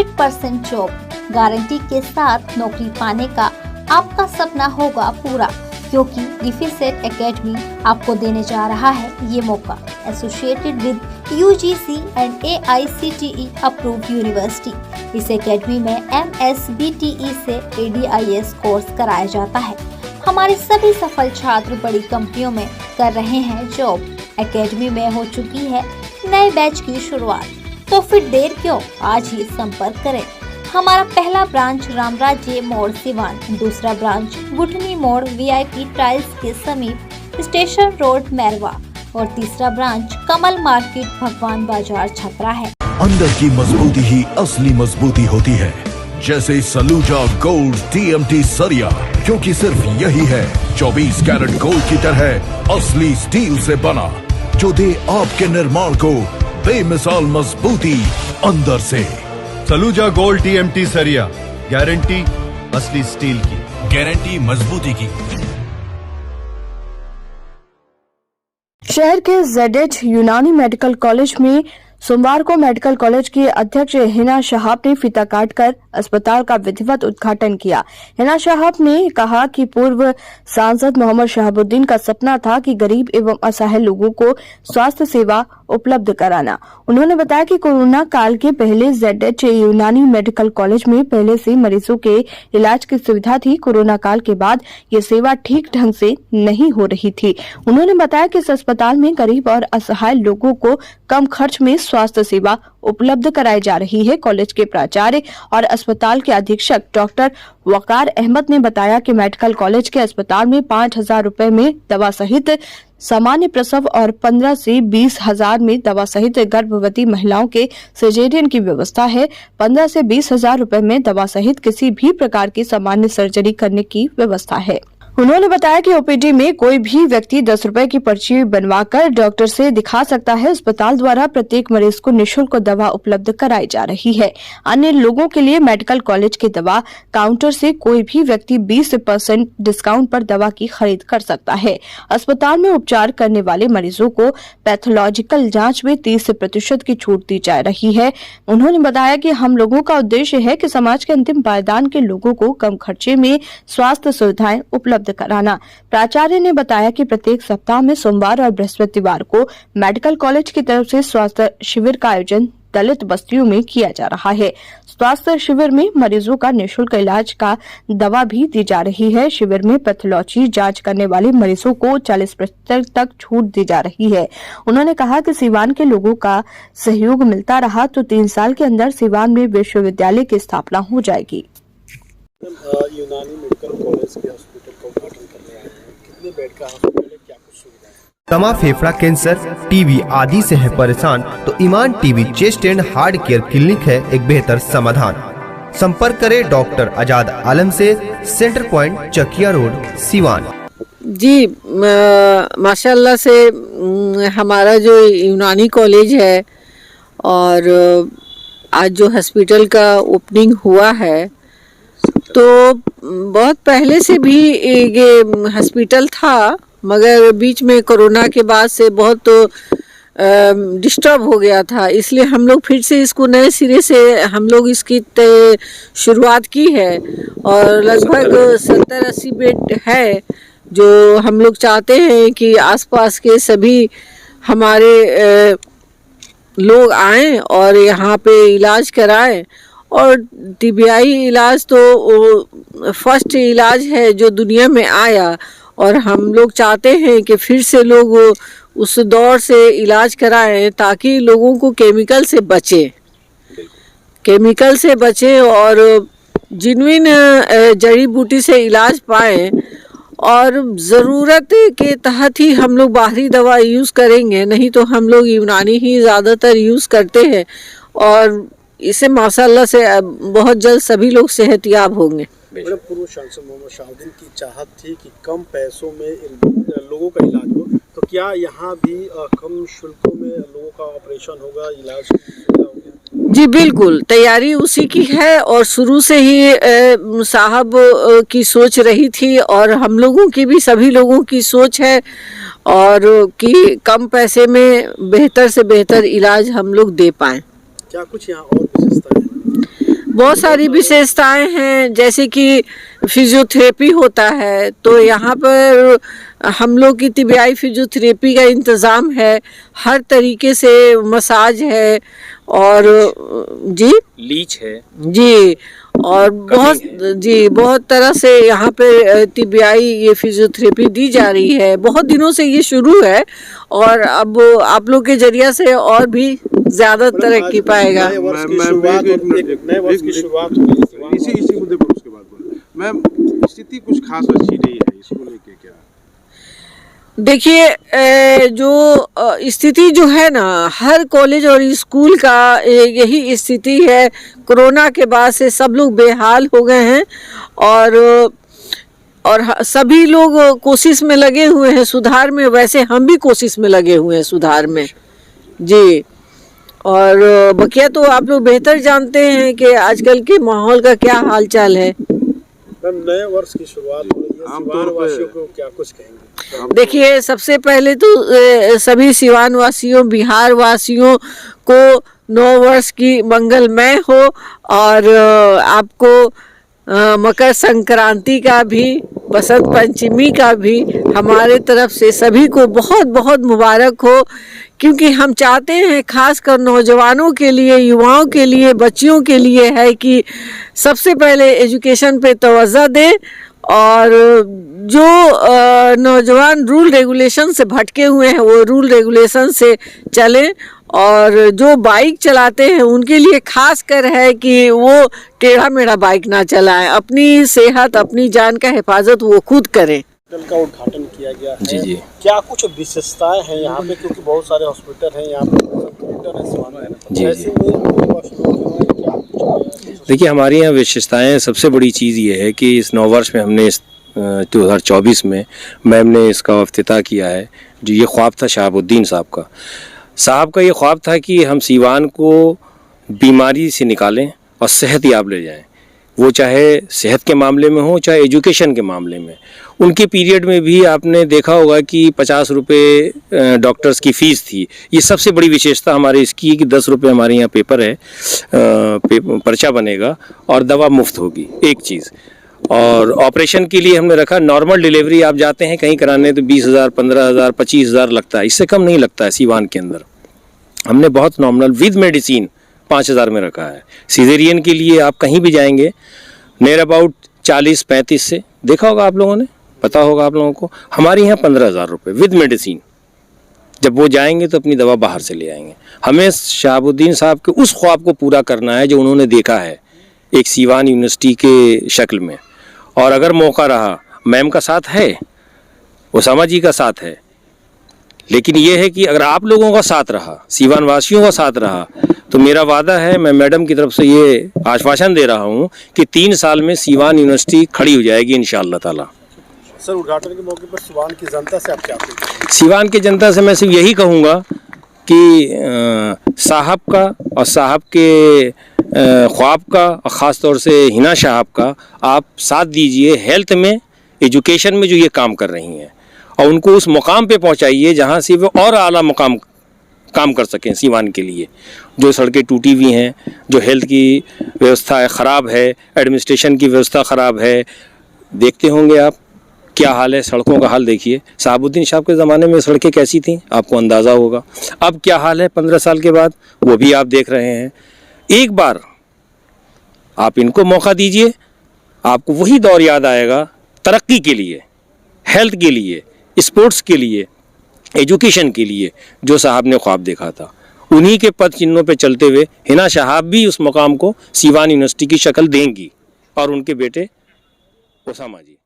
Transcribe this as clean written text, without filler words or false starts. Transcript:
100% job guarantee के साथ नौकरी पाने का आपका सपना होगा पूरा, क्योंकि डिफिसेट एकेडमी आपको देने जा रहा है ये मौका। Associated with UGC and AICTE approved university. इस एकेडमी में MSBTE से ADIS कोर्स कराया जाता है। हमारे सभी सफल छात्र बड़ी कंपनियों में कर रहे हैं जॉब। एकेडमी में हो चुकी है नए बैच की शुरुआत, तो फिर देर क्यों, आज ही संपर्क करें। हमारा पहला ब्रांच रामराज्य मोड़ सिवान, दूसरा ब्रांच गुठनी मोड़ VIP टाइल्स के समीप स्टेशन रोड मैरवा और तीसरा ब्रांच कमल मार्केट भगवान बाजार छपरा है। अंदर की मजबूती ही असली मजबूती होती है, जैसे सलूजा गोल्ड TMT सरिया, क्योंकि सिर्फ यही है 24 कैरेट गोल्ड की तरह असली स्टील से बना, जो दे आपके निर्माण को बेमिसाल मजबूती अंदर से। सलूजा गोल्ड TMT सरिया, गारंटी असली स्टील की, गारंटी मजबूती की। शहर के ZH यूनानी मेडिकल कॉलेज में सोमवार को मेडिकल कॉलेज के अध्यक्ष हिना शहाब ने फीता काटकर अस्पताल का विधिवत उद्घाटन किया। हिना शहाब ने कहा कि पूर्व सांसद मोहम्मद शहाबुद्दीन का सपना था कि गरीब एवं असहाय लोगों को स्वास्थ्य सेवा उपलब्ध कराना। उन्होंने बताया कि कोरोना काल के पहले ZH यूनानी मेडिकल कॉलेज में पहले से मरीजों के इलाज की सुविधा थी। कोरोना काल के बाद ये सेवा ठीक ढंग से नहीं हो रही थी। उन्होंने बताया कि इस अस्पताल में गरीब और असहाय लोगों को कम खर्च में स्वास्थ्य सेवा उपलब्ध कराई जा रही है। कॉलेज के प्राचार्य और अस्पताल के अधीक्षक डॉक्टर वकार अहमद ने बताया कि मेडिकल कॉलेज के अस्पताल में 5,000 रुपए में दवा सहित सामान्य प्रसव और 15 से 20,000 में दवा सहित गर्भवती महिलाओं के सर्जरियन की व्यवस्था है। 15 से 20,000 रुपए में दवा सहित किसी भी प्रकार की सामान्य सर्जरी करने की व्यवस्था है। उन्होंने बताया कि OPD में कोई भी व्यक्ति 10 रुपए की पर्ची बनवाकर डॉक्टर से दिखा सकता है। अस्पताल द्वारा प्रत्येक मरीज को निःशुल्क दवा उपलब्ध कराई जा रही है। अन्य लोगों के लिए मेडिकल कॉलेज के दवा काउंटर से कोई भी व्यक्ति 20% डिस्काउंट पर दवा की खरीद कर सकता है। अस्पताल में उपचार करने वाले मरीजों को पैथोलॉजिकल जाँच में 30% की छूट दी जा रही है। उन्होंने बताया कि हम लोगों का उद्देश्य है कि समाज के अंतिम पायदान के लोगों को कम खर्चे में स्वास्थ्य सुविधाएं उपलब्ध कराना। प्राचार्य ने बताया कि प्रत्येक सप्ताह में सोमवार और बृहस्पतिवार को मेडिकल कॉलेज की तरफ से स्वास्थ्य शिविर का आयोजन दलित बस्तियों में किया जा रहा है। स्वास्थ्य शिविर में मरीजों का निःशुल्क इलाज का दवा भी दी जा रही है। शिविर में पैथोलॉजी जांच करने वाले मरीजों को 40% तक छूट दी जा रही है। उन्होंने कहा कि सिवान के लोगों का सहयोग मिलता रहा तो 3 साल के अंदर सिवान में विश्वविद्यालय की स्थापना हो जाएगी। यूनानी मेडिकल कॉलेज के हॉस्पिटल का उद्घाटन करने आए हैं। कितने बेड का हॉस्पिटल है, क्या कुछ सुविधा है? दमा, फेफड़ा कैंसर, TB आदि से है परेशान तो ईमान TB chest and heart care clinic है एक बेहतर समाधान। संपर्क करें डॉक्टर आजाद आलम से, centre point Chakia road Siwan. जी माशाल्लाह से हमारा जो यूनानी कॉलेज है और आज जो हॉस्पिटल का ओपनिंग हुआ है, तो बहुत पहले से भी ये हॉस्पिटल था, मगर बीच में कोरोना के बाद से बहुत डिस्टर्ब हो गया था। इसलिए हम लोग फिर से इसको नए सिरे से हम लोग इसकी शुरुआत की है और लगभग 70-80 बेड है, जो हम लोग चाहते हैं कि आसपास के सभी हमारे लोग आएं और यहाँ पे इलाज कराएं। और TBI इलाज तो फर्स्ट इलाज है जो दुनिया में आया और हम लोग चाहते हैं कि फिर से लोग उस दौर से इलाज कराएं ताकि लोगों को केमिकल से बचें और जिन्विन जड़ी बूटी से इलाज पाएं। और ज़रूरत के तहत ही हम लोग बाहरी दवा यूज़ करेंगे, नहीं तो हम लोग यूनानी ही ज़्यादातर यूज़ करते हैं और इससे माशाल्लाह से बहुत जल्द सभी लोग सेहतयाब होंगे। पूर्व सांसद मोहम्मद शहाबुद्दीन की चाहत थी कि कम पैसों में लोगों का इलाज हो, तो क्या यहाँ भी कम शुल्कों में लोगों का ऑपरेशन होगा, इलाज होगा? जी बिल्कुल, तैयारी उसी की है और शुरू से ही साहब की सोच रही थी और हम लोगों की भी, सभी लोगों की सोच है और कि कम पैसे में बेहतर से बेहतर इलाज हम लोग दे पाएं। क्या कुछ यहाँ और विशेषता है? बहुत सारी विशेषताएं हैं, जैसे कि फिजियोथेरेपी होता है, तो यहाँ पर हम लोग की तिबियाई फिजियोथेरेपी का इंतज़ाम है, हर तरीके से मसाज है और जी लीच है जी और बहुत तरह से यहाँ पे तिबियाई ये फिजियोथेरेपी दी जा रही है। बहुत दिनों से ये शुरू है और अब आप लोग के जरिया से और भी ज़्यादा तरक्की पाएगा। नए वर्ष की शुरुआत होगी। इसी मुद्दे पर उसके बाद बोला मैम, स्थिति कुछ खास अच्छी नहीं है, इसको लेके क्या? देखिए, जो स्थिति जो है ना, हर कॉलेज और स्कूल का यही स्थिति है। कोरोना के बाद से सब लोग बेहाल हो गए हैं और सभी लोग कोशिश में लगे हुए हैं सुधार में। वैसे हम भी कोशिश में लगे हुए हैं सुधार में जी। और बकिया तो आप लोग बेहतर जानते हैं कि आजकल के माहौल का क्या हालचाल है। नए वर्ष की शुरुआत हो रही है, सिवान वासियों को क्या कुछ कहेंगे? देखिए, सबसे पहले तो सभी सिवान वासियों, बिहार वासियों को नव वर्ष की मंगलमय हो और आपको मकर संक्रांति का भी, बसंत पंचमी का भी हमारे तरफ से सभी को बहुत बहुत मुबारक हो, क्योंकि हम चाहते हैं खासकर नौजवानों के लिए, युवाओं के लिए, बच्चियों के लिए है कि सबसे पहले एजुकेशन पे तवज्जो दें और जो नौजवान रूल रेगुलेशन से भटके हुए हैं वो रूल रेगुलेशन से चलें और जो बाइक चलाते हैं उनके लिए खास कर है कि वो टेढ़ा मेढ़ा बाइक ना चलाएं। अपनी सेहत, अपनी जान का हिफाजत वो खुद करें। हॉस्पिटल का उद्घाटन किया गया है। जी। क्या कुछ विशेषताएं हैं यहाँ पे, क्योंकि बहुत सारे हॉस्पिटल हैं यहाँ पे जी। जी। देखिए, हमारे यहाँ विशेषताएं, सबसे बड़ी चीज़ ये है कि इस नववर्ष में हमने इस 2024 में मैम ने इसका इफ्तिताह किया है। जो ये ख्वाब था शहाबुद्दीन साहब का ये ख्वाब था कि हम सीवान को बीमारी से निकालें और सेहत याब ले जाएं, वो चाहे सेहत के मामले में हो चाहे एजुकेशन के मामले में। उनके पीरियड में भी आपने देखा होगा कि 50 रुपये डॉक्टर्स की फ़ीस थी। ये सबसे बड़ी विशेषता हमारे इसकी है कि 10 रुपये हमारे यहाँ पेपर है, पर्चा बनेगा और दवा मुफ्त होगी, एक चीज़। और ऑपरेशन के लिए हमने रखा, नॉर्मल डिलीवरी आप जाते हैं कहीं कराने तो 20,000, 15,000, 25,000 लगता है, इससे कम नहीं लगता है सीवान के अंदर। हमने बहुत नॉर्मल विद मेडिसिन 5,000 में रखा है। सीजेरियन के लिए आप कहीं भी जाएंगे नियर अबाउट 40-35 से, देखा होगा आप लोगों ने, पता होगा आप लोगों को। हमारे यहाँ 15,000 रुपये विद मेडिसिन। जब वो जाएंगे तो अपनी दवा बाहर से ले आएंगे। हमें शहाबुद्दीन साहब के उस ख्वाब को पूरा करना है जो उन्होंने देखा है एक सीवान यूनिवर्सिटी के शक्ल में। और अगर मौका रहा, मैम का साथ है, उसामा जी का साथ है, लेकिन ये है कि अगर आप लोगों का साथ रहा, सीवान वासियों का साथ रहा, तो मेरा वादा है, मैं मैडम की तरफ से ये आश्वासन दे रहा हूँ कि 3 साल में सीवान यूनिवर्सिटी खड़ी हो जाएगी इंशाअल्लाह ताला। सर, उद्घाटन के मौके पर सीवान की जनता से आप क्या कहेंगे? सीवान की जनता से मैं सिर्फ यही कहूँगा कि साहब का और साहब के ख्वाब का और ख़ास तौर से हिना साहब का आप साथ दीजिए। हेल्थ में, एजुकेशन में जो ये काम कर रही हैं, और उनको उस मुकाम पे पहुंचाइए जहां से वो और आला मुकाम काम कर सकें सीवान के लिए। जो सड़कें टूटी हुई हैं, जो हेल्थ की व्यवस्था ख़राब है, एडमिनिस्ट्रेशन की व्यवस्था ख़राब है, देखते होंगे आप क्या हाल है, सड़कों का हाल देखिए। शहाबुद्दीन साहब के ज़माने में सड़कें कैसी थीं आपको अंदाज़ा होगा, अब क्या हाल है 15 साल के बाद, वो भी आप देख रहे हैं। एक बार आप इनको मौका दीजिए, आपको वही दौर याद आएगा तरक्की के लिए, हेल्थ के लिए, स्पोर्ट्स के लिए, एजुकेशन के लिए, जो साहब ने ख्वाब देखा था। उन्हीं के पद चिन्हों पे चलते हुए हिना साहब भी उस मुकाम को सीवान यूनिवर्सिटी की शक्ल देंगी और उनके बेटे उसामा जी।